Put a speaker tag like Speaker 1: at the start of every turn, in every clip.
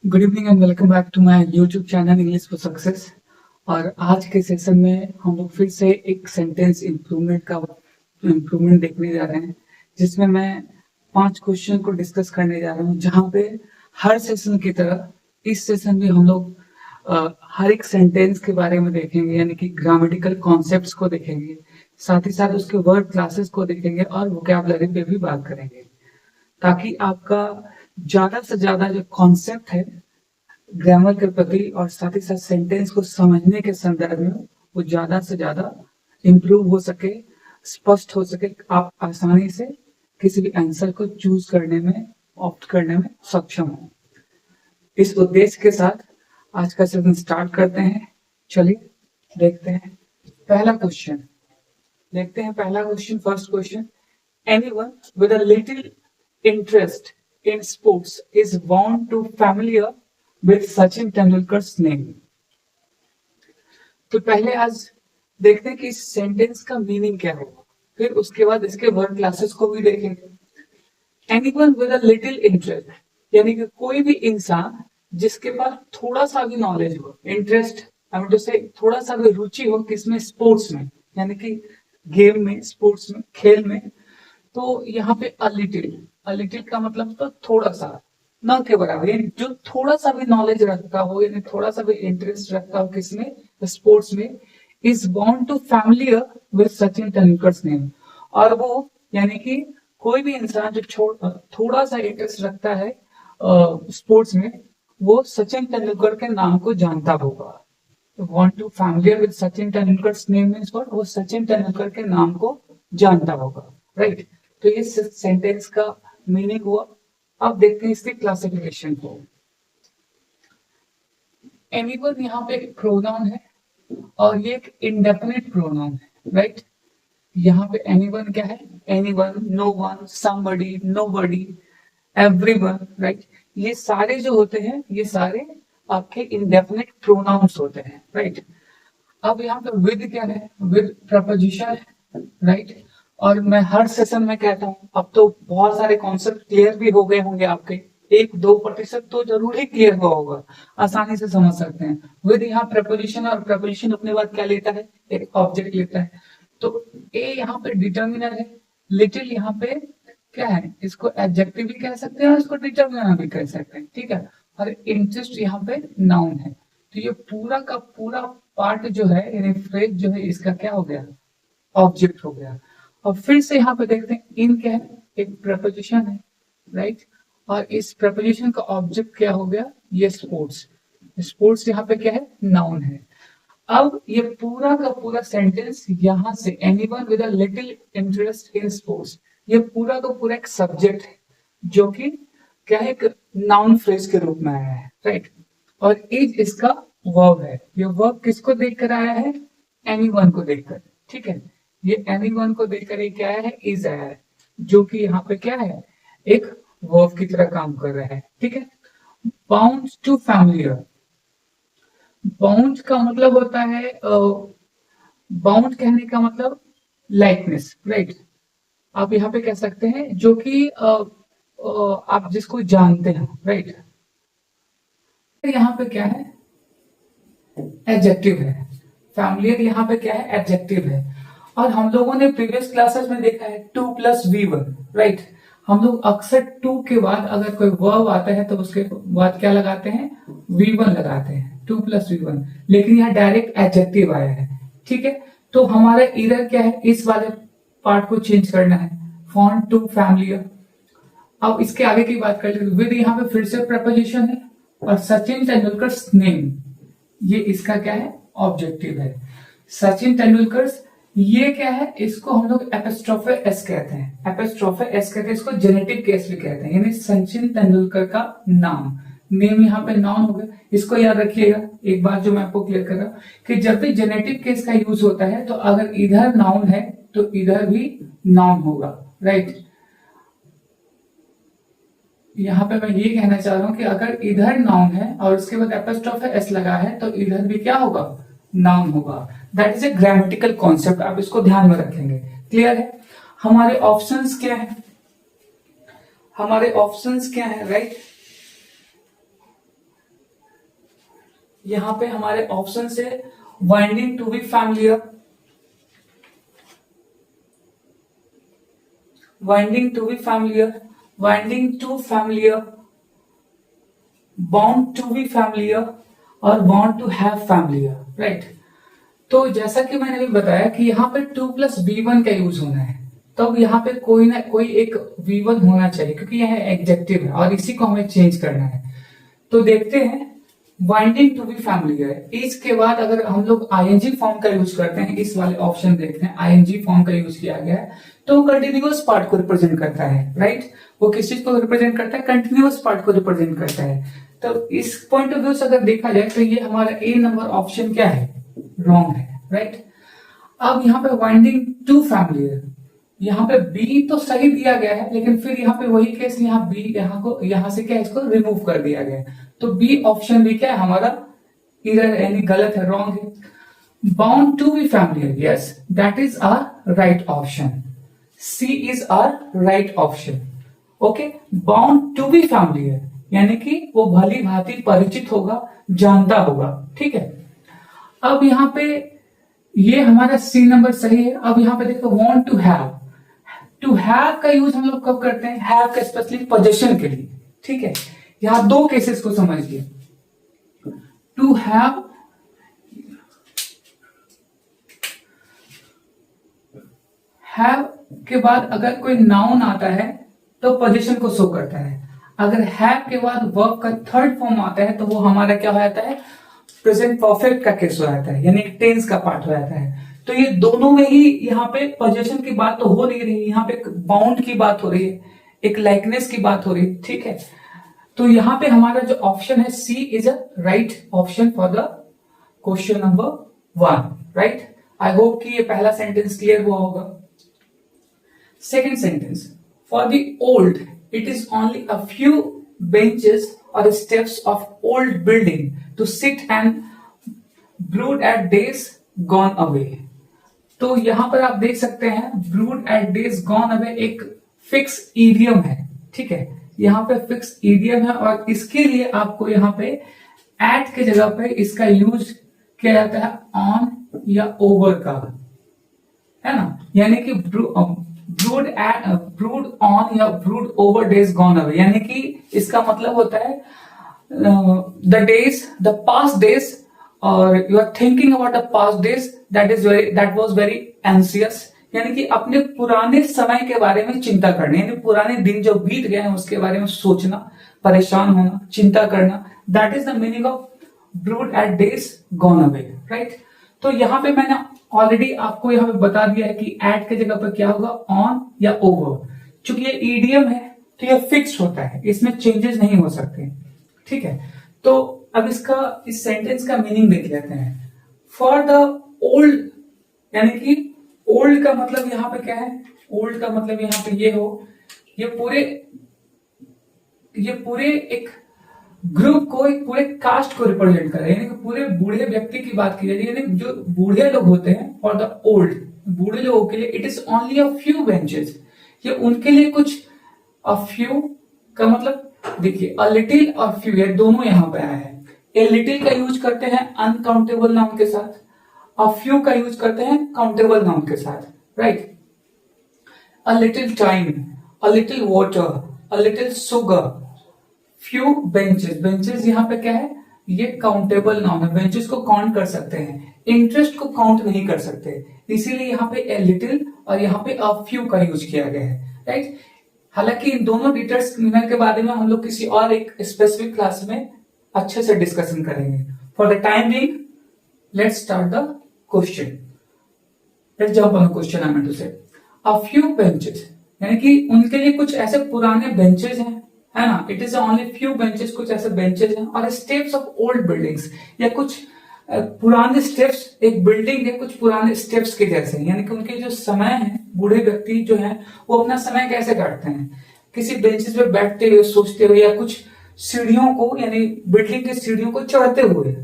Speaker 1: Good evening and welcome back to my YouTube channel English for success. और आज के session में हम लोग फिर से एक सेंटेंस इम्प्रूवमेंट देखने जा रहे हैं, जिसमें मैं 5 क्वेश्चन को डिस्कस करने जा रहा हूं, जहां पे हर सेशन की तरह इस सेशन में हम लोग हर एक सेंटेंस के बारे में देखेंगे, यानी कि ग्रामेटिकल कॉन्सेप्ट्स को देखेंगे, साथ ही साथ उसके वर्ड क्लासेस को देखेंगे और वोकैबुलरी पे भी बात करेंगे, ताकि आपका ज्यादा से ज्यादा जो कॉन्सेप्ट है ग्रामर के प्रति और साथ ही साथ सेंटेंस को समझने के संदर्भ में वो ज्यादा से ज्यादा इम्प्रूव हो सके, स्पष्ट हो सके, आप आसानी से किसी भी आंसर को चूज करने में, ऑप्ट करने में सक्षम हो। इस उद्देश्य के साथ आज का सेशन स्टार्ट करते हैं। चलिए देखते हैं पहला question. First question, anyone with a little interest in sports is bound to familiar with Sachin Tendulkar's name। तो पहले आज देखते हैं कि इस सेंटेंस का मीनिंग क्या होगा, फिर उसके बाद इसके वर्ड क्लासेस को भी देखेंगे। Anyone with a little interest, यानी कि कोई भी इंसान जिसके पास थोड़ा सा भी नॉलेज हो, इंटरेस्ट आई मीन टू से थोड़ा सा भी रुचि हो, किसमें, स्पोर्ट्स में, यानी कि गेम में, स्पोर्ट्स में, खेल में। तो यहाँ पे अलिटिल का मतलब तो थोड़ा सा, न के बराबर, यानी जो थोड़ा सा भी नॉलेज रखता हो, यानी थोड़ा सा भी इंटरेस्ट रखता हो किसमें, स्पोर्ट्स में, is born to familiar with Sachin Tendulkar name. और वो यानी कि कोई भी इंसान जो थोड़ा सा इंटरेस्ट रखता है स्पोर्ट्स में, वो सचिन तेंदुलकर के नाम को जानता होगा। want to familiar with Sachin Tendulkar's name means what? वो सचिन तेंदुलकर के नाम को जानता होगा, राइट? तो ये सेंटेंस का मीनिंग हुआ। अब देखते हैं इसकी क्लासिफिकेशन को। एनीवन यहाँ पे एक प्रोनाउन है और ये एक इंडेफिनिट प्रोनाउन है, राइट? यहाँ पे एनीवन क्या है? Anyone, no one, somebody, nobody, everyone, right? ये सारे जो होते हैं, ये सारे आपके इंडेफिनिट प्रोनाउंस होते हैं, राइट? अब यहाँ पे विद क्या है? विद प्रपोजिशन है, राइट? और मैं हर सेशन में कहता हूँ, अब तो बहुत सारे कॉन्सेप्ट क्लियर भी हो गए होंगे आपके, 1-2% तो जरूर ही क्लियर हुआ होगा, आसानी से समझ सकते हैं। विद यहाँ प्रपोजिशन, और प्रपोजिशन अपने बाद क्या लेता है? एक ऑब्जेक्ट लेता है। तो ए यहाँ पे डिटर्मिनर है, लिटिल यहाँ पे क्या है? इसको एडजेक्टिव भी कह सकते हैं और इसको डिटर्मिनर भी कह सकते हैं, ठीक है? और इंटरेस्ट यहाँ पे नाउन है। तो ये पूरा का पूरा पार्ट जो है, यानी फ्रेज जो है, इसका क्या हो गया? ऑब्जेक्ट हो गया। और फिर से यहाँ पे देखते हैं, इन क्या है? एक प्रपोजिशन है, राइट? और इस प्रपोजिशन का ऑब्जेक्ट क्या हो गया? ये स्पोर्ट्स। स्पोर्ट्स यहाँ पे क्या है? नाउन है। अब ये पूरा का पूरा सेंटेंस यहाँ से anyone with a little interest in sports, ये पूरा का पूरा एक सब्जेक्ट है, जो कि क्या है? एक नाउन फ्रेज के रूप में आया है, राइट? और इज इसका वर्ब है। ये वर्ब किसको देखकर आया है? एनीवन को देखकर, ठीक है? ये एनीवन को देखकर ये क्या है? इज आया है, जो कि यहाँ पे क्या है? एक वर्ब की तरह काम कर रहा है, ठीक है? बाउंड टू फैमिलियर, बाउंड का मतलब होता है, बाउंड कहने का मतलब लाइकनेस, राइट? आप यहाँ पे कह सकते हैं जो कि आप जिसको जानते हैं, राइट? यहाँ पे क्या है? एडजेक्टिव है। फैमिलियर यहाँ पे क्या है? एडजेक्टिव है। और हम लोगों ने प्रीवियस क्लासेस में देखा है 2 + V1, राइट? हम लोग अक्सर 2 के बाद अगर कोई वर्ब आता है तो उसके बाद क्या लगाते हैं? V1 लगाते हैं, 2 + V1। लेकिन यहाँ डायरेक्ट एडजेक्टिव आया है, ठीक है? तो हमारा इधर क्या है? इस वाले पार्ट को चेंज करना है, फॉर्म टू फैमिलियर। अब इसके आगे की बात कर लेते हैं। विद यहाँ पे फिर से प्रपोजिशन है, और सचिन तेंदुलकर नेम, ये इसका क्या है? ऑब्जेक्टिव है। सचिन तेंदुलकर, ये क्या है? इसको हम लोग एपिस्ट्रोफे एस कहते हैं, एपिस्ट्रोफे एस कहते हैं, इसको जेनेटिव केस भी कहते हैं, यानी सचिन तेंदुलकर का नाम। नेम यहाँ पे नाउन हो गया। इसको याद रखिएगा, एक बात जो मैं आपको क्लियर कर रहा हूं, कि जब भी जेनेटिव केस का यूज होता है तो अगर इधर नाउन है तो इधर भी नाउन होगा, राइट? यहाँ पे मैं ये कहना चाह रहा हूं कि अगर इधर नाउन है और उसके बाद एपिस्ट्रोफे एस लगा है तो इधर भी क्या होगा? नाउन होगा। That is a grammatical concept, आप इसको ध्यान में रखेंगे। क्लियर है? हमारे ऑप्शंस क्या है? हमारे ऑप्शंस क्या है, राइट? यहाँ पे हमारे ऑप्शन से winding to be familiar, winding to be familiar, winding to familiar, bound to be familiar और bound to have familiar, right. तो जैसा कि मैंने अभी बताया कि यहाँ पे 2+V1 का यूज होना है, तब यहाँ पे कोई ना कोई एक V1 होना चाहिए क्योंकि यह एडजेक्टिव है और इसी को हमें चेंज करना है। तो देखते हैं वाइंडिंग टू बी फैमिलियर, इसके बाद अगर हम लोग आईएनजी फॉर्म का यूज करते हैं, इस वाले ऑप्शन देखते हैं आईएनजी फॉर्म का यूज किया गया है, तो कंटिन्यूअस पार्ट को रिप्रेजेंट करता है, राइट। वो किस चीज को रिप्रेजेंट करता है? कंटिन्यूअस पार्ट को रिप्रेजेंट करता है। तो इस पॉइंट ऑफ व्यू से अगर देखा जाए तो ये हमारा ए नंबर ऑप्शन क्या है? रॉन्ग है, राइट। अब यहाँ पे वाइंडिंग टू फैमिलियर, यहाँ पे बी तो सही दिया गया है, लेकिन फिर यहाँ पे वही केस, यहाँ बी यहाँ से क्या इसको रिमूव कर दिया गया है, तो बी ऑप्शन भी क्या है हमारा? इधर यानी गलत है, रॉन्ग है। Bound to be familiar, yes that is our right option, C is our right option. Okay, bound to be familiar यानी कि वो भली भांति परिचित होगा, जानता होगा, ठीक है। अब यहाँ पे ये हमारा सी नंबर सही है। अब यहाँ पे देखो want to have, to have का यूज हम लोग कब करते हैं? हैव का स्पेशली पोजीशन के लिए, ठीक है। यहां दो केसेस को समझिए। टू हैव, हैव के बाद अगर कोई नाउन आता है तो पोजीशन को शो करता है। अगर हैव के बाद वर्ब का थर्ड फॉर्म आता है तो वो हमारा क्या हो जाता है? प्रेजेंट परफेक्ट का केस हो जाता है, यानी टेंस का पार्ट हो जाता है। तो ये दोनों में ही यहाँ पे पोजीशन की बात तो हो नहीं रही, यहाँ पे बाउंड की बात हो रही है, एक लाइकनेस की बात हो रही है, ठीक है। तो यहाँ पे हमारा जो ऑप्शन है C is a right option for the question number 1, right. I hope कि ये पहला सेंटेंस क्लियर हुआ होगा। Second sentence, for the old it is only a few benches or steps of old building to sit and brood at days gone away। तो यहां पर आप देख सकते हैं brood at days gone away एक फिक्स इडियम है, ठीक है। यहाँ पे फिक्स इडियम है और इसके लिए आपको यहाँ पे at के जगह पे इसका यूज किया जाता है on या over का, है ना। यानी कि ब्रूड ऑन या brood over days gone away, यानी कि इसका मतलब होता है the days, the past days, और you are thinking about the past days that was very anxious, यानी कि अपने पुराने समय के बारे में चिंता करना, यानी पुराने दिन जो बीत गए हैं उसके बारे में सोचना, परेशान होना, चिंता करना, that is the meaning of brood at days gone away, right. तो यहाँ पे मैंने ऑलरेडी आपको यहाँ पे बता दिया है कि एट के जगह पर क्या होगा? ऑन या ओवर। चूंकि ये ईडीएम है तो ये फिक्स होता है, इसमें चेंजेस नहीं हो सकते, ठीक है। तो अब इस सेंटेंस का मीनिंग देख लेते हैं। फॉर द ओल्ड, यानी कि ओल्ड का मतलब यहाँ पे क्या है? ओल्ड का मतलब यहाँ पे ये हो, ये पूरे एक ग्रुप को, एक पूरे कास्ट को रिप्रेजेंट कर रहे हैं, यानी कि पूरे बूढ़े व्यक्ति की बात की जा रही है, यानी जो बूढ़े लोग होते हैं, फॉर द ओल्ड, बूढ़े लोगों के लिए it is only a few benches, ये उनके लिए कुछ, अ फ्यू का मतलब देखिए अ लिटिल और फ्यू, ये दोनों यहां पे आया है। ए लिटिल का यूज करते हैं अनकाउंटेबल नाउन के साथ, अ फ्यू का यूज करते हैं काउंटेबल नाउन के साथ, right. A little time, a little water, a little sugar, few benches, benches यहाँ पे क्या है? ये काउंटेबल नाउन है, बेंचेस को काउंट कर सकते हैं, इंटरेस्ट को काउंट नहीं कर सकते, इसीलिए यहाँ पे ए लिटिल और यहाँ पे अ फ्यू का यूज किया गया है, राइट। हालांकि इन दोनों डिटरमिनर के बारे में हम लोग किसी और एक स्पेसिफिक क्लास में अच्छे से डिस्कशन करेंगे। For the time being let's start the question, let's jump on the question. I mean to say a few benches, यानी कि उनके लिए कुछ ऐसे पुराने बेंचेस हैं, है ना। It is only few benches, कुछ ऐसे बेंचेस हैं, और स्टेप्स ऑफ ओल्ड बिल्डिंग्स, या कुछ पुराने स्टेप्स, एक बिल्डिंग है कुछ पुराने स्टेप्स के जैसे, यानी कि उनके जो समय है, बूढ़े व्यक्ति जो है वो अपना समय कैसे काटते हैं? किसी बेंचेस पे बैठते हुए, सोचते हुए, या कुछ सीढ़ियों को, यानी बिल्डिंग की सीढ़ियों को चढ़ते हुए।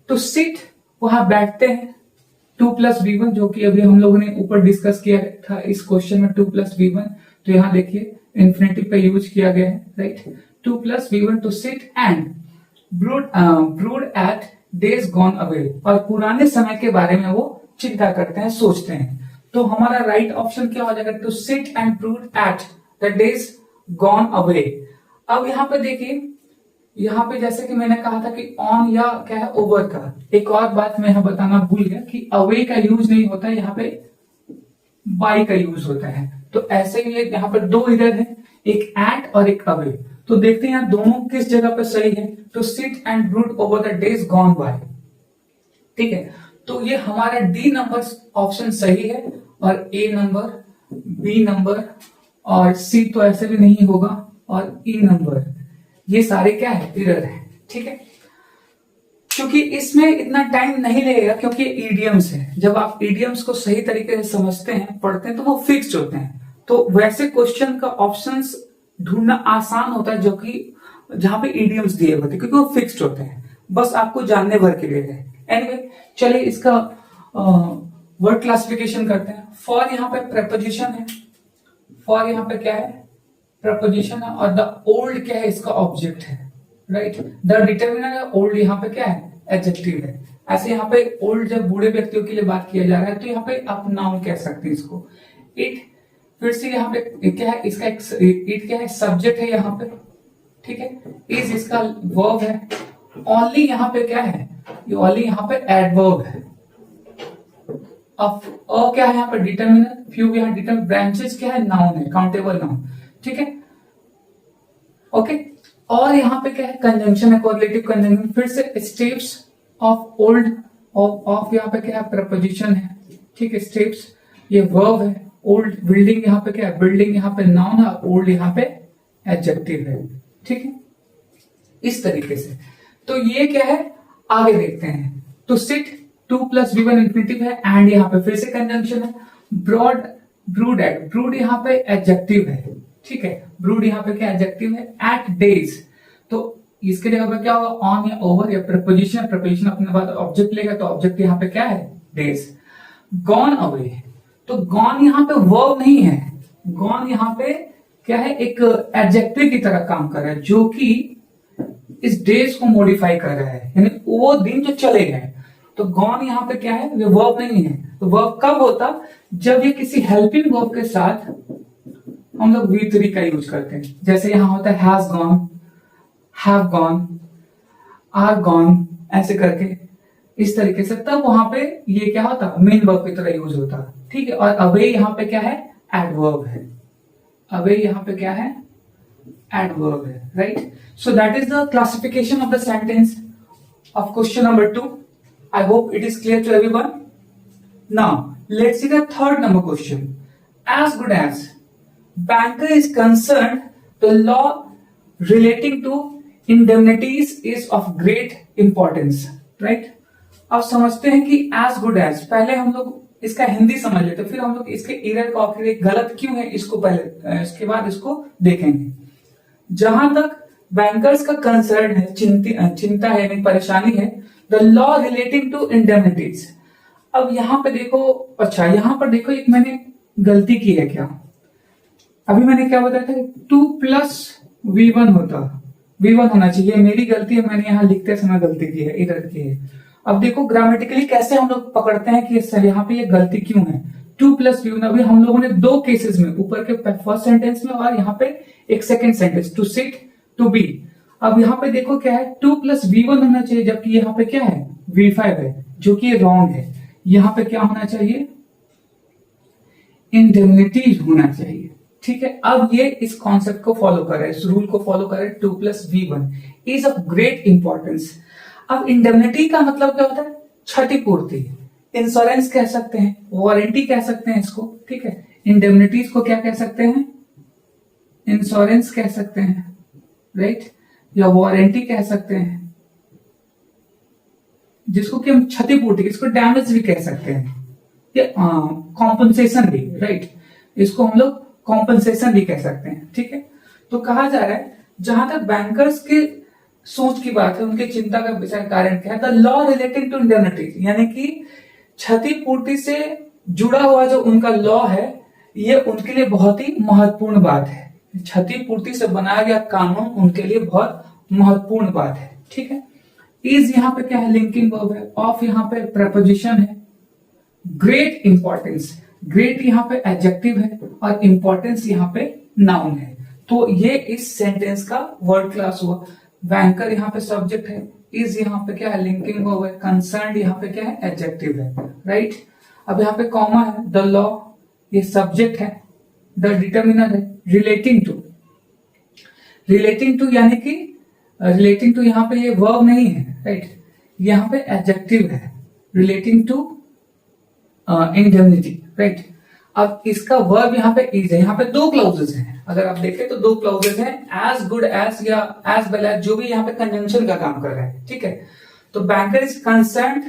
Speaker 1: टू सिट, वहां बैठते हैं। 2+V1 जो कि अभी हम लोगों ने ऊपर डिस्कस किया था इस क्वेश्चन में, 2+V1, तो यहाँ देखिए इंफिनिटिव का यूज किया गया है, right. 2+V1 to sit and brood at days gone away, और पुराने समय के बारे में वो चिंता करते हैं, सोचते हैं। तो हमारा राइट ऑप्शन क्या हो जाएगा, to sit and brood at the days gone away. अब यहाँ पे देखिए, यहाँ पे जैसे कि मैंने कहा था कि ऑन या क्या है ओवर का, एक और बात मैं यहाँ बताना भूल गया कि अवे का यूज नहीं होता है, यहाँ पे बाय का यूज होता है। तो ऐसे ही यहाँ पर दो इधर है, एक एट और एक अवे। तो देखते हैं यहाँ दोनों किस जगह पर सही है, to sit and brood over the days gone by. ठीक है, तो ये हमारा डी नंबर ऑप्शन सही है, और ए नंबर, बी नंबर और सी तो ऐसे भी नहीं होगा, और ई नंबर ये सारे क्या है, इरर है। ठीक है, क्योंकि इसमें इतना टाइम नहीं लगेगा, क्योंकि ईडियम्स है। जब आप ईडियम्स को सही तरीके से समझते हैं, पढ़ते हैं, तो वो फिक्स्ड होते हैं। तो वैसे क्वेश्चन का ऑप्शंस ढूंढना आसान होता है जो कि जहां पे ईडियम्स दिए होते हैं, क्योंकि वो फिक्स्ड होते हैं, बस आपको जानने भर के लिए है। एनीवे, चलिए इसका वर्ड क्लासिफिकेशन करते हैं। फॉर यहाँ पे प्रेपोजिशन है, फॉर यहाँ पे क्या है, प्रपोजिशन है, और द ओल्ड क्या है, इसका ऑब्जेक्ट है, राइट। द डिटर्मिनर है, ओल्ड यहाँ पे क्या है, एडजेक्टिव है। ऐसे यहाँ पे ओल्ड जब बूढ़े व्यक्तियों के लिए बात किया जा रहा है, तो यहाँ पे आप नाउन कह सकते हैं इसको। इट, फिर से यहाँ पे क्या है, इसका इट क्या है, सब्जेक्ट है यहाँ पे। ठीक है, इज इसका वर्ब है। ओनली यहाँ पे क्या है, ये ओनली यहाँ पे एडवर्ब है। अब क्या है यहाँ पे, डिटर्मिनर। फ्यू यहाँ डिटर्मिनर। ब्रांचेस क्या है, नाउन है, काउंटेबल नाउन। ठीक है, ओके। और यहाँ पे क्या है, कंजंक्शन है, कोरिलेटिव कंजंक्शन। फिर से स्टेप्स ऑफ ओल्ड, ऑफ यहाँ पे क्या है, प्रपोजिशन है। ठीक है, स्टेप्स ये वर्ब है। ओल्ड, बिल्डिंग यहाँ पे क्या है, बिल्डिंग यहाँ पे नाउन है, ओल्ड यहाँ पे एडजेक्टिव है। ठीक है, इस तरीके से। तो ये क्या है, आगे देखते हैं। तो sit, to plus V one infinitive है, एंड यहाँ पे फिर से कंजंक्शन है। ब्रॉड, ब्रूड एट, ब्रूड यहाँ पे एडजेक्टिव है। ठीक है, ब्रूड यहाँ पे क्या एडजेक्टिव है। एट डेज, तो इसके जगह पे क्या होगा, ऑन या ओवर या प्रपोजिशन, प्रपोजिशन अपने बाद ऑब्जेक्ट लेगा, तो ऑब्जेक्ट यहाँ पे क्या है, डेज। गॉन अवे, तो गॉन यहाँ पे वर्ब नहीं है, गॉन यहाँ पे क्या है, एक एडजेक्टिव की तरह काम कर रहा है, जो कि इस डेज को मॉडिफाई कर रहा है, यानी वो दिन जो चले गए। तो गॉन यहाँ पे क्या है, ये वर्ब नहीं है। तो वर्ब कब होता, जब ये किसी हेल्पिंग वर्ब के साथ हम लोग V3 का यूज करते हैं। जैसे यहां होता है has gone, have gone, are gone, ऐसे करके इस तरीके से, तब वहां पे ये क्या होता, मेन वर्ब की तरह यूज होता। ठीक है, और अवे यहाँ पे क्या है, एडवर्ब है। अवे यहाँ पे क्या है, एडवर्ब है, right. So that is the classification of the sentence of question number 2. I hope it is clear to everyone. Now let's see the third number question. As good as banker is concerned, the law relating to indemnities is of great importance, right? अब समझते हैं कि as good as, पहले हम लोग इसका हिंदी समझ लेते, फिर हम लोग इसके एरर का आखिर गलत क्यों है इसको पहले, इसके बाद इसको देखेंगे। जहां तक बैंकर्स का कंसर्न है, चिंता है, यानी परेशानी है, द लॉ रिलेटिंग टू इंडेमनिटीज। अब यहां पे देखो, अच्छा यहां पर देखो, एक मैंने गलती की है क्या, अभी मैंने क्या बताया था, 2 प्लस V1 होता, V1 होना चाहिए, मेरी गलती है, मैंने यहाँ लिखते समय गलती की है, इधर की है। अब देखो ग्रामेटिकली कैसे हम लोग पकड़ते हैं कि यहाँ पे ये गलती क्यों है। 2 प्लस V1, अभी हम लोगों ने दो केसेस में, ऊपर के फर्स्ट सेंटेंस में और यहाँ पे एक second sentence, to sit, to be. अब यहाँ पे देखो क्या है, 2 प्लस V1 होना चाहिए, जबकि यहाँ पे क्या है, V5 है, जो कि रॉन्ग है। यहाँ पे क्या होना चाहिए, इंडेमनिटी होना चाहिए। ठीक है, अब ये इस कॉन्सेप्ट को फॉलो कर रहा है, इस रूल को फॉलो कर रहा है। 2 plus V1 is of great importance. अब इंडेमनिटी का मतलब क्या होता है, क्षतिपूर्ति, इंश्योरेंस कह सकते हैं, वारंटी कह सकते हैं इसको। ठीक है, इंडेमनिटीज को क्या कह सकते हैं, इंश्योरेंस कह सकते हैं, राइट, या वारंटी कह सकते हैं, जिसको कि हम क्षतिपूर्ति, इसको डैमेज भी कह सकते हैं, या कॉम्पनसेशन भी, राइट, इसको हम लोग कॉम्पनसेशन भी कह सकते हैं। ठीक है, तो कहा जा रहा है, जहां तक बैंकर्स के सोच की बात है, उनकी चिंता का विषय कारण क्या है, the law relating to indemnity, यानी कि क्षतिपूर्ति से जुड़ा हुआ जो उनका लॉ है, ये उनके लिए बहुत ही महत्वपूर्ण बात है। क्षतिपूर्ति से बनाया गया कानून उनके लिए बहुत महत्वपूर्ण बात है। ठीक है, इज यहाँ पे क्या है, लिंकिंग वर्ब है, ऑफ यहाँ पे प्रपोजिशन है, ग्रेट इंपॉर्टेंस, ग्रेट यहाँ पे एडजेक्टिव है और इंपॉर्टेंस यहाँ पे नाउन है। तो ये इस सेंटेंस का वर्ड क्लास हुआ। बैंकर यहाँ पे सब्जेक्ट है, इज यहाँ पे क्या है, लिंकिंग वर्ब है, कंसर्न यहाँ पे क्या है, एडजेक्टिव है, राइट। अब यहाँ पे कॉमा है, द लॉ ये सब्जेक्ट है, द डिटर्मिनर है, रिलेटिंग टू, रिलेटिंग टू यानी कि रिलेटिंग टू यहाँ पे ये वर्ब नहीं है, राइट, यहाँ पे एडजेक्टिव है, रिलेटिंग टू इंडेमनिटी, राइट। अब इसका वर्ब यहाँ पे इज है, यहाँ पे दो क्लाउजेस हैं, अगर आप देखें तो दो क्लाउजेस हैं, एज गुड एज या एज वेल एज, जो भी यहाँ पे कंजंक्शन का काम कर रहा है, ठीक है। तो banker is concerned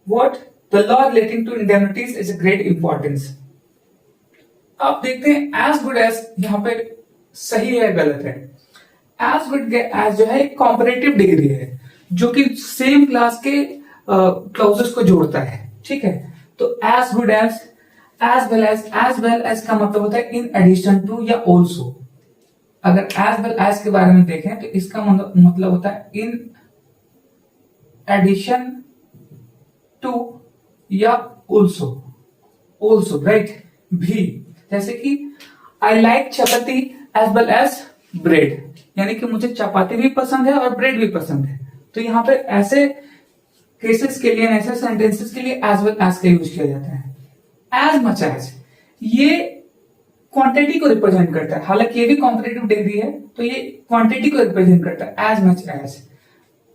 Speaker 1: what, the law relating to indemnities is a great importance. आप देखते हैं एज गुड एज यहाँ पे सही है गलत है। एज गुड एज जो है एक कॉम्परेटिव डिग्री है जो कि सेम क्लास के क्लाउजेस को जोड़ता है, ठीक है। तो as good as well as का मतलब होता है इन एडिशन टू या ऑल्सो। अगर एज वेल एज के बारे में देखें तो इसका मतलब होता है इन एडिशन टू या ऑल्सो, राइट। भी जैसे कि I like chapati as well as bread, यानी कि मुझे चपाती भी पसंद है और ब्रेड भी पसंद है। तो यहाँ पे ऐसे केसेस के लिए, ऐसे सेंटेंसेस के लिए एज वेल एज का यूज किया जाता है। एज मच एज ये क्वांटिटी को रिप्रेजेंट करता है, हालांकि ये भी कॉम्परेटिव डिग्री है, तो ये क्वांटिटी को रिप्रेजेंट करता है। As much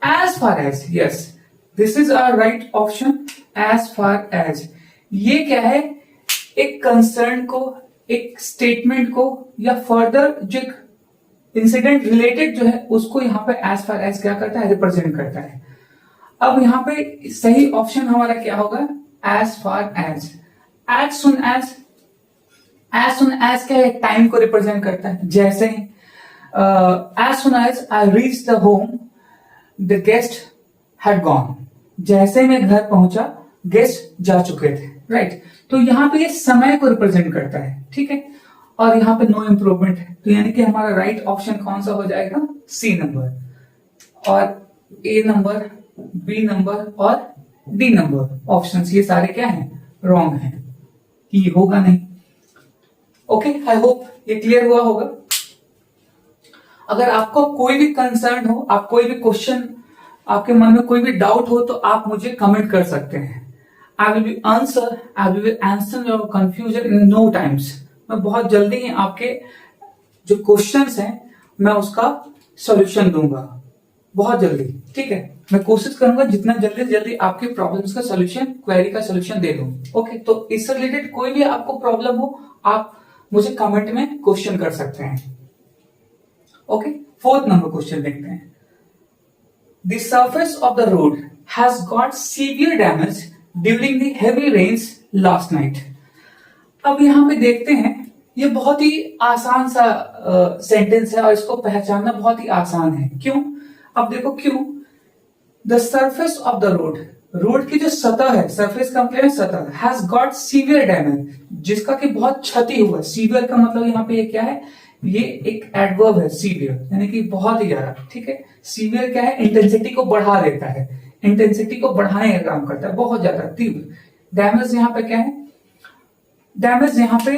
Speaker 1: as far as, yes this is our right option, as far as. ये क्या है, एक कंसर्न को, एक स्टेटमेंट को या फर्दर जो इंसिडेंट रिलेटेड जो है उसको यहाँ पे एज फार एज क्या करता है, रिप्रेजेंट करता है। अब यहाँ पे सही ऑप्शन हमारा क्या होगा, as far as. As soon as क्या है, टाइम को रिप्रेजेंट करता है। जैसे as soon as I reach the home the guest had gone, जैसे मैं घर पहुंचा गेस्ट जा चुके थे, राइट। तो यहाँ पे ये समय को रिप्रेजेंट करता है, ठीक है। और यहाँ पे नो इंप्रूवमेंट है, तो यानी कि हमारा राइट ऑप्शन कौन सा हो जाएगा, सी नंबर। और ए नंबर, बी नंबर और डी नंबर ऑप्शंस ये सारे क्या हैं, रॉन्ग हैं, ये होगा नहीं। ओके, आई होप ये क्लियर हुआ होगा। अगर आपको कोई भी कंसर्न हो, आप कोई भी क्वेश्चन, आपके मन में कोई भी डाउट हो, तो आप मुझे कमेंट कर सकते हैं। I will be answer your confusion in no times. मैं बहुत जल्दी ही आपके जो क्वेश्चंस हैं मैं उसका सॉल्यूशन दूंगा, बहुत जल्दी, ठीक है। मैं कोशिश करूंगा जितना जल्दी से जल्दी आपके प्रॉब्लम्स का सॉल्यूशन, क्वेरी का सॉल्यूशन दे दूं। ओके, तो इससे रिलेटेड कोई भी आपको प्रॉब्लम हो, आप मुझे कमेंट में क्वेश्चन कर सकते हैं। ओके, फोर्थ नंबर क्वेश्चन देखते हैं। The surface of the road has got severe damage during the heavy rains last night. अब यहां पे देखते हैं, ये बहुत ही आसान सा सेंटेंस है और इसको पहचानना बहुत ही आसान है। क्यों? अब देखो क्यों। The surface of the road की जो सतह है, सरफेस का मतलब है सतह, हैज गॉट सीवियर डैमेज, जिसका कि बहुत क्षति हुआ। सीवियर का मतलब यहाँ पे ये क्या है, ये एक एडवर्ब है, सीवियर यानी कि बहुत ही ज्यादा, ठीक है। सीवियर क्या है, इंटेंसिटी को बढ़ा देता है, इंटेंसिटी को बढ़ाने का काम करता है, बहुत ज्यादा तीव्र। डैमेज यहाँ पे क्या है, डैमेज यहाँ पे,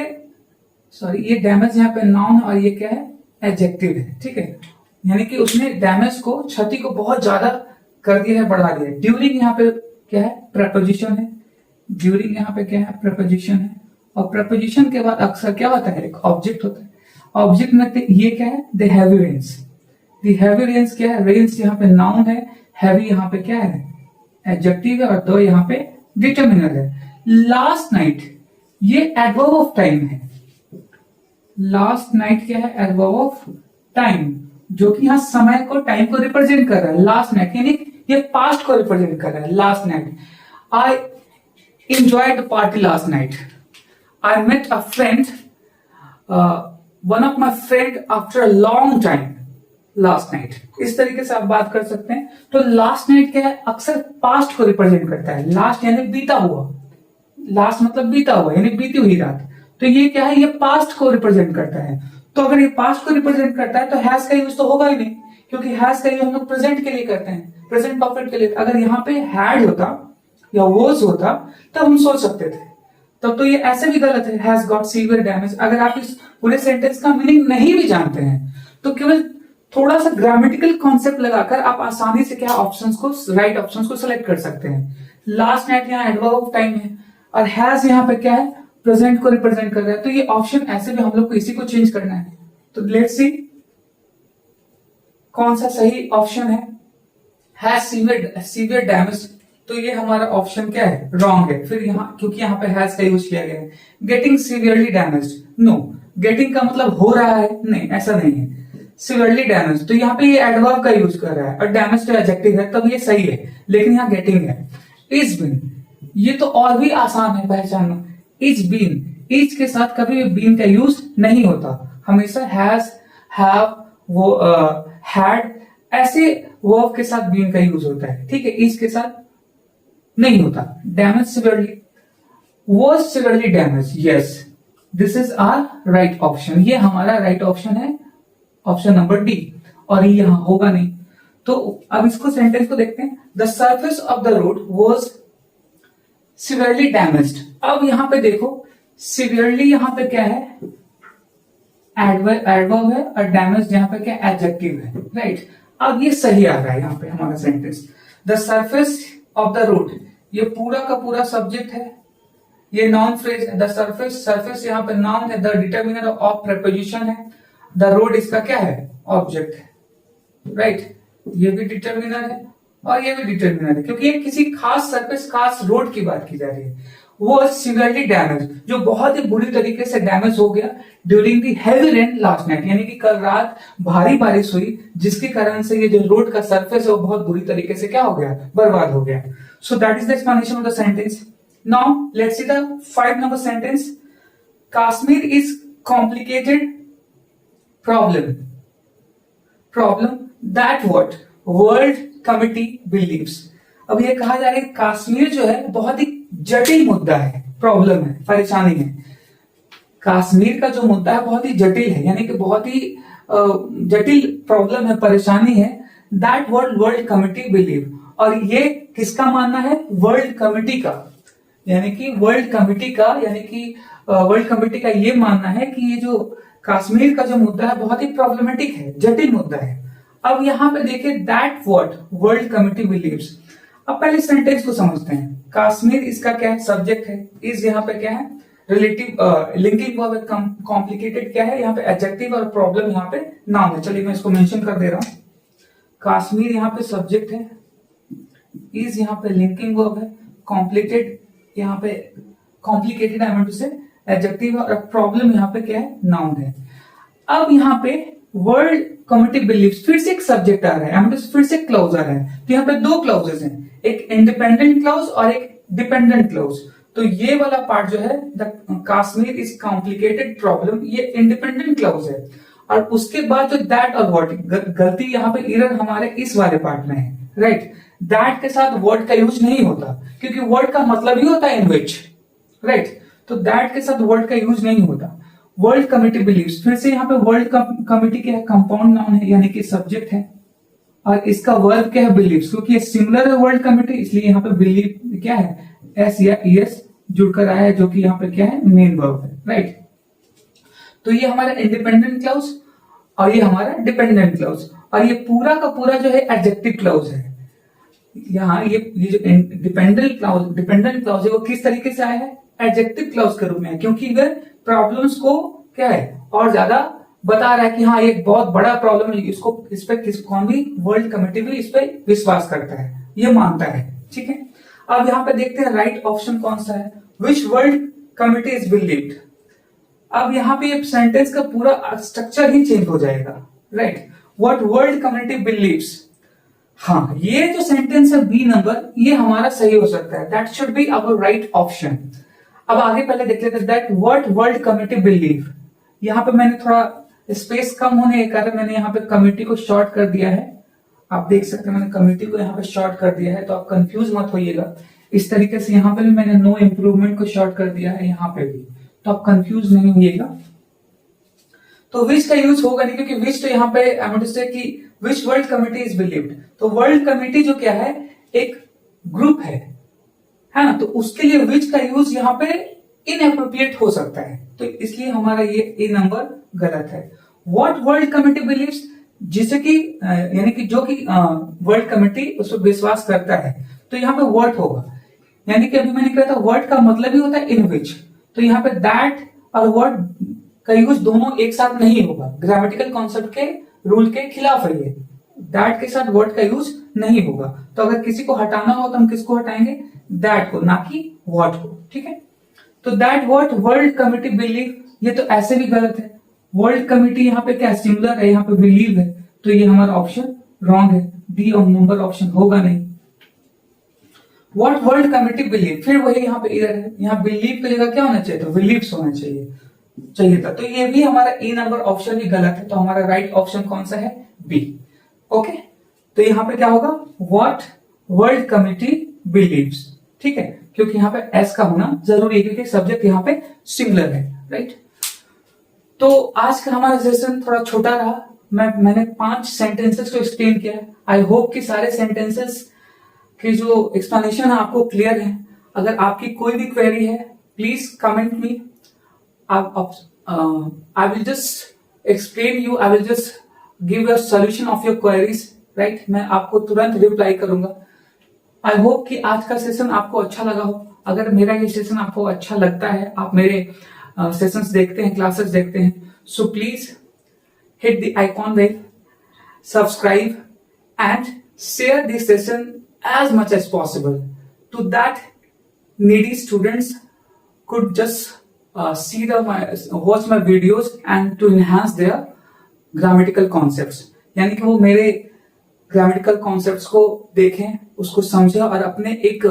Speaker 1: सॉरी, ये डैमेज यहाँ पे नाउन है और ये क्या है, एडजेक्टिव है, ठीक है। यानी कि उसने डैमेज को, क्षति को बहुत ज्यादा कर दिया है, बढ़ा दिया है। ड्यूरिंग यहाँ पे क्या है, प्रपोजिशन है। ड्यूरिंग यहाँ पे क्या है, प्रपोजिशन है। और प्रपोजिशन के बाद अक्सर क्या होता है, एक ऑब्जेक्ट होता है। ऑब्जेक्ट में ये क्या है, the heavy rains. The heavy rains क्या है, रेन्स यहाँ पे नाउन है, हैवी यहाँ पे क्या है, एडजेक्टिव है, और दो यहाँ पे डिटर्मिनर है। लास्ट नाइट ये एडवर्ब ऑफ टाइम है। लास्ट नाइट क्या है, एडवर्ब ऑफ टाइम, जो कि यहाँ समय को, टाइम को रिप्रेजेंट कर रहा है। लास्ट नाइट यानी ये पास्ट को रिप्रेजेंट कर रहा है। Last night, I enjoyed the party last night. I met a friend, one of my friend after a long time last night. इस तरीके से आप बात कर सकते हैं। तो लास्ट नाइट क्या है, अक्सर पास्ट को रिप्रेजेंट करता है। लास्ट यानी बीता हुआ, लास्ट मतलब बीता हुआ यानी बीती हुई रात। तो ये क्या है, ये पास्ट को रिप्रेजेंट करता है। तो अगर ये पास्ट को रिप्रेजेंट करता है तो हैज का यूज तो होगा ही नहीं, क्योंकि हैज का यूज हम लोग प्रेजेंट के लिए करते हैं, प्रेजेंट परफेक्ट के लिए। अगर यहाँ पे हैड होता या वॉज होता तब हम सोच सकते थे, तब तो ये ऐसे भी गलत है, हैज गॉट सीवियर डैमेज। अगर आप इस पूरे सेंटेंस का मीनिंग नहीं भी जानते हैं तो केवल थोड़ा सा ग्रामेटिकल कॉन्सेप्ट लगाकर आप आसानी से क्या ऑप्शंस को, राइट ऑप्शंस को सिलेक्ट कर सकते हैं। लास्ट नाइट यहाँ एडवर्ब ऑफ टाइम है और हैज यहाँ पे क्या है, प्रेजेंट को रिप्रेजेंट कर रहा है, तो ये ऑप्शन ऐसे भी हम लोग को इसी को चेंज करना है। तो लेट्स सी कौन सा सही ऑप्शन है, हैज सीवियर डैमेज, तो ये हमारा ऑप्शन क्या है, रॉन्ग है। फिर यहाँ क्योंकि यहाँ पे हैज का यूज किया गया है। Getting severely damage, no, getting का मतलब हो रहा है, नहीं ऐसा नहीं है। सीवियरली डैमेज, तो यहाँ पे ये एडवर्ब का यूज कर रहा है और डैमेज तो एडजेक्टिव है, तब ये सही है, लेकिन यहाँ गेटिंग है। इज बीन, ये तो और भी आसान है पहचानना। इज बीन, इज के साथ कभी भी बीन का यूज नहीं होता, हमेशा हैज, हैव, वो हैड, ऐसे वर्ब के साथ बीन का यूज होता है, ठीक है, इज के साथ नहीं होता। Damage severely, was severely damage, yes, this is our right option, ये हमारा राइट ऑप्शन है, ऑप्शन नंबर डी, और ये यहां होगा नहीं। तो अब इसको सेंटेंस को देखते हैं। The surface of the road was severely damaged. अब यहां पे देखो सिवियरली यहां पे क्या है, एडवर्ब है और डैमेज यहाँ पे क्या एडजेक्टिव है, राइट। अब ये सही आ रहा है यहाँ पे हमारा sentence. The surface of the road, ये पूरा का पूरा सब्जेक्ट है, ये नाउन फ्रेज है। द सर्फेस, सर्फेस यहाँ पे नाउन है, द डिटर्मिनर ऑफ प्रीपोजिशन है, द रोड इसका क्या है, ऑब्जेक्ट है, राइट। ये भी डिटर्मिनर है और ये भी डिटर्मिनर है, क्योंकि ये किसी खास सरफेस, खास रोड की बात की जा रही है। वो सिवियरली डैमेज, जो बहुत ही बुरी तरीके से डैमेज हो गया during the heavy rain last night, यानी कि कल रात भारी बारिश हुई, जिसके कारण से ये जो रोड का सरफेस है वो बहुत बुरी तरीके से क्या हो गया, बर्बाद हो गया। So that is the explanation of the sentence. Now let's see the 5 number sentence. Kashmir is complicated problem, problem that what world committee believes. अब ये कहा जा रहा है कश्मीर जो है बहुत ही जटिल मुद्दा है, प्रॉब्लम है, परेशानी है। कश्मीर का जो मुद्दा है बहुत ही जटिल है, यानी कि बहुत ही जटिल प्रॉब्लम है, परेशानी है। दैट वर्ल्ड कमिटी बिलीव, और ये किसका मानना है, वर्ल्ड कमिटी का, यानी कि वर्ल्ड कमिटी का, यानी कि वर्ल्ड कमिटी का ये मानना है कि ये जो कश्मीर का जो मुद्दा है बहुत ही प्रॉब्लमेटिक है, जटिल मुद्दा है। अब यहां पे देखिए that what world committee believes. अब पहले सेंटेंस को समझते हैं। कश्मीर इसका क्या है, सब्जेक्ट है। इज यहाँ पे क्या है, रिलेटिव लिंकिंग वर्ब है। कॉम्प्लिकेटेड क्या है, यहाँ पे एडजेक्टिव, और प्रॉब्लम यहाँ पे नाउन है। चलिए मैं इसको मेंशन कर दे रहा हूं। कश्मीर यहाँ पे सब्जेक्ट है, इज यहाँ पे लिंकिंग वर्ब है, कॉम्प्लिकेटेड यहाँ पे, कॉम्प्लिकेटेड आई वांट टू से एडजेक्टिव, और प्रॉब्लम यहाँ पे क्या है, नाउन है। अब यहाँ पे वर्ल्ड कमिटी बिलीव्स, फिर से एक सब्जेक्ट आ रहा है, फिर से क्लाउज आ रहा है। तो यहाँ पे दो क्लाउजेस हैं, एक इंडिपेंडेंट क्लाउज और एक डिपेंडेंट क्लाउज। तो ये वाला पार्ट जो है, the Kashmir is complicated problem, ये इंडिपेंडेंट क्लाउज है। और उसके बाद जो दैट और व्हाट, गलती यहाँ पे एरर हमारे इस वाले पार्ट में है, राइट। दैट के साथ वर्ड का यूज नहीं होता, क्योंकि वर्ड का मतलब ही होता है इन विच, राइट। तो दैट के साथ वर्ड का यूज नहीं होता। वर्ल्ड कमिटी बिलीव्स, फिर से यहाँ पे वर्ल्ड कमिटी क्या है, कंपाउंड नाउन है, यानी कि सब्जेक्ट है, और इसका वर्ब क्या है, बिलीव्स, क्योंकि ये सिमिलर है वर्ल्ड कमिटी, इसलिए यहाँ पे बिलीव क्या है, एस या ईएस जुड़कर आया है, जो कि यहाँ पे क्या है, मेन वर्ब है, राइट। तो ये हमारा इंडिपेंडेंट क्लाउज और ये हमारा डिपेंडेंट क्लाउज, और ये पूरा का पूरा जो है एडजेक्टिव क्लाउज है। यहाँ ये जो डिपेंडेंट क्लाउज है वो किस तरीके से आया है, एडजेक्टिव क्लाउज के रूप में है, क्योंकि वह प्रॉब्लम्स को क्या है और ज्यादा बता रहा है कि हाँ ये एक बहुत बड़ा प्रॉब्लम है, इसको इस पे कौन भी वर्ल्ड कमिटी भी इस पे विश्वास करता है, ये मानता है, ठीक है। अब यहाँ पे देखते हैं राइट ऑप्शन कौन सा है, विच वर्ल्ड कमिटी इज बिलीव्ड। अब यहाँ पे सेंटेंस का पूरा स्ट्रक्चर ही चेंज हो जाएगा, right. What world committee believes, हाँ ये जो सेंटेंस है बी नंबर, ये हमारा सही हो सकता है, that should be our right option. अब आगे पहले देख लेते हैं, that what world committee believe. यहाँ पे मैंने थोड़ा स्पेस कम होने के कारण मैंने यहाँ पे कमिटी को शॉर्ट कर दिया है, आप देख सकते हैं मैंने कमिटी को यहाँ पे शॉर्ट कर दिया है, तो आप कंफ्यूज मत होइएगा। इस तरीके से यहाँ पे भी मैंने नो इम्प्रूवमेंट को शॉर्ट कर दिया है यहाँ पे भी, तो आप कंफ्यूज नहीं होइएगा। तो विच का यूज होगा नहीं, क्योंकि विच तो यहाँ पे कि विच वर्ल्ड कमिटी इज बिलीव्ड। तो वर्ल्ड कमिटी जो क्या है, एक ग्रुप है ना, तो उसके लिए विच का यूज यहाँ पे इनएप्रोप्रिएट हो सकता है, तो इसलिए हमारा ये नंबर गलत है। व्हाट वर्ल्ड कमिटी बिलीव्स, जिसे कि यानी कि जो कि वर्ल्ड कमिटी उस पर विश्वास करता है, तो यहाँ पे व्हाट होगा, यानी कि अभी मैंने कहा था वर्ड का मतलब ही होता है इन विच, तो यहाँ पे दैट और वर्ड का यूज दोनों एक साथ नहीं होगा, ग्रामेटिकल कॉन्सेप्ट के रूल के खिलाफ है ये, दैट के साथ वर्ड का यूज नहीं होगा। तो अगर किसी को हटाना हो तो हम किसको हटाएंगे, दैट को, ना कि व्हाट को, ठीक है। तो that what world committee believe, ये तो ऐसे भी गलत है, वर्ल्ड कमिटी यहाँ पे क्या सिंगुलर है, यहाँ पे बिलीव है, तो ये हमारा ऑप्शन रॉन्ग है, बी और नंबर ऑप्शन होगा नहीं। व्हाट वर्ल्ड कमिटी बिलीव, फिर वही यहाँ पे इधर है, यहाँ बिलीव की जगह क्या होना चाहिए था, बिलीव्स होना चाहिए था, तो ये भी हमारा ए नंबर ऑप्शन भी गलत है, तो हमारा राइट ऑप्शन कौन सा है, बी। ओके, तो यहाँ पे क्या होगा, व्हाट वर्ल्ड कमिटी बिलीव्स, ठीक है, क्योंकि यहाँ पे एस का होना जरूरी है, क्योंकि सब्जेक्ट यहाँ पे सिंगुलर है, राइट। तो आज का हमारा सेशन थोड़ा छोटा रहा, मैंने 5 सेंटेंसेस को एक्सप्लेन किया है। आई होप कि सारे सेंटेंसेस की जो एक्सप्लेनेशन है आपको क्लियर है। अगर आपकी कोई भी क्वेरी है, please comment me, I will just explain you, I will just give a solution of your queries, right. मैं आपको तुरंत रिप्लाई करूंगा। आई होप कि आज का सेशन आपको अच्छा लगा हो। अगर मेरा ये सेशन आपको अच्छा लगता है, आप मेरे सेशंस देखते हैं, क्लासेस देखते हैं, so please hit the icon bell, subscribe and share this session as much as possible, to that needy students could just watch my videos and to enhance their grammatical concepts, यानी कि वो मेरे grammatical concepts को देखें, उसको समझें और अपने एक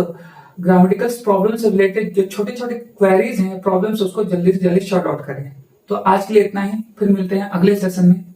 Speaker 1: grammatical problems से related जो छोटे छोटे queries हैं, problems, उसको जल्दी से जल्दी शॉर्ट आउट करें। तो आज के लिए इतना ही, फिर मिलते हैं अगले सेशन में।